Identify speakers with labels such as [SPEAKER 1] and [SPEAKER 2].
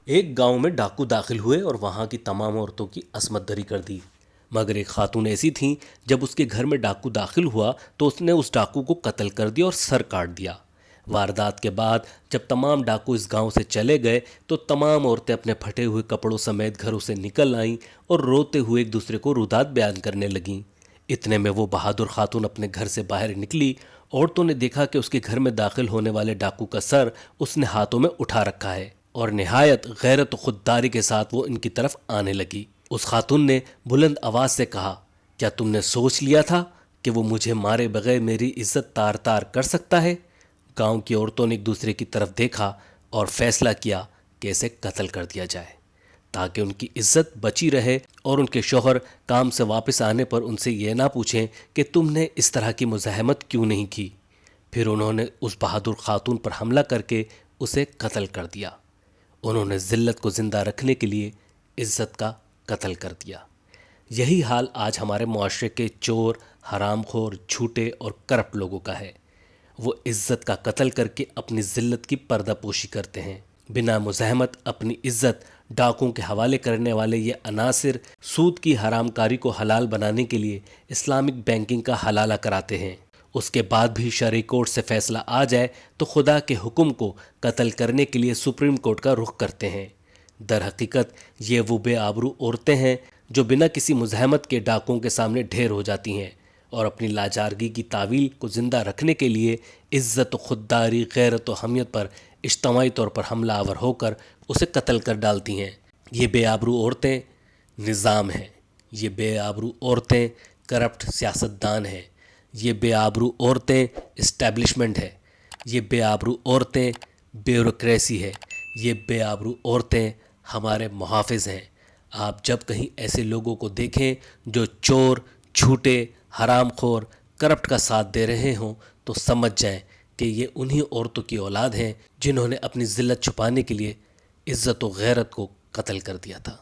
[SPEAKER 1] ایک گاؤں میں ڈاکو داخل ہوئے اور وہاں کی تمام عورتوں کی عصمت دری کر دی، مگر ایک خاتون ایسی تھیں، جب اس کے گھر میں ڈاکو داخل ہوا تو اس نے اس ڈاکو کو قتل کر دیا اور سر کاٹ دیا۔ واردات کے بعد جب تمام ڈاکو اس گاؤں سے چلے گئے تو تمام عورتیں اپنے پھٹے ہوئے کپڑوں سمیت گھروں سے نکل آئیں اور روتے ہوئے ایک دوسرے کو رودات بیان کرنے لگیں۔ اتنے میں وہ بہادر خاتون اپنے گھر سے باہر نکلی۔ عورتوں نے دیکھا کہ اس کے گھر میں داخل ہونے والے ڈاکو کا سر اس نے ہاتھوں میں اٹھا رکھا ہے اور نہایت غیرت و خودداری کے ساتھ وہ ان کی طرف آنے لگی۔ اس خاتون نے بلند آواز سے کہا، کیا تم نے سوچ لیا تھا کہ وہ مجھے مارے بغیر میری عزت تار تار کر سکتا ہے؟ گاؤں کی عورتوں نے ایک دوسرے کی طرف دیکھا اور فیصلہ کیا کہ اسے قتل کر دیا جائے تاکہ ان کی عزت بچی رہے اور ان کے شوہر کام سے واپس آنے پر ان سے یہ نہ پوچھیں کہ تم نے اس طرح کی مزاحمت کیوں نہیں کی۔ پھر انہوں نے اس بہادر خاتون پر حملہ کر کے اسے قتل کر دیا۔ انہوں نے ذلت کو زندہ رکھنے کے لیے عزت کا قتل کر دیا۔ یہی حال آج ہمارے معاشرے کے چور، حرام خور، جھوٹے اور کرپٹ لوگوں کا ہے۔ وہ عزت کا قتل کر کے اپنی ذلت کی پردہ پوشی کرتے ہیں۔ بنا مزاحمت اپنی عزت ڈاکوں کے حوالے کرنے والے یہ عناصر سود کی حرام کاری کو حلال بنانے کے لیے اسلامک بینکنگ کا حلالہ کراتے ہیں۔ اس کے بعد بھی شرعی کورٹ سے فیصلہ آ جائے تو خدا کے حکم کو قتل کرنے کے لیے سپریم کورٹ کا رخ کرتے ہیں۔ در حقیقت یہ وہ بے آبرو عورتیں ہیں جو بنا کسی مزاحمت کے ڈاکوں کے سامنے ڈھیر ہو جاتی ہیں اور اپنی لاچارگی کی تعویل کو زندہ رکھنے کے لیے عزت و خودداری، غیرت و حمیت پر اجتماعی طور پر حملہ آور ہو کر اسے قتل کر ڈالتی ہیں۔ یہ بے آبرو عورتیں نظام ہیں، یہ بے آبرو عورتیں کرپٹ سیاستدان ہیں، یہ بے آبرو عورتیں اسٹیبلشمنٹ ہے، یہ بے آبرو عورتیں بیوروکریسی ہے، یہ بے آبرو عورتیں ہمارے محافظ ہیں۔ آپ جب کہیں ایسے لوگوں کو دیکھیں جو چور، جھوٹے، حرام خور، کرپٹ کا ساتھ دے رہے ہوں تو سمجھ جائیں کہ یہ انہی عورتوں کی اولاد ہیں جنہوں نے اپنی ذلت چھپانے کے لیے عزت و غیرت کو قتل کر دیا تھا۔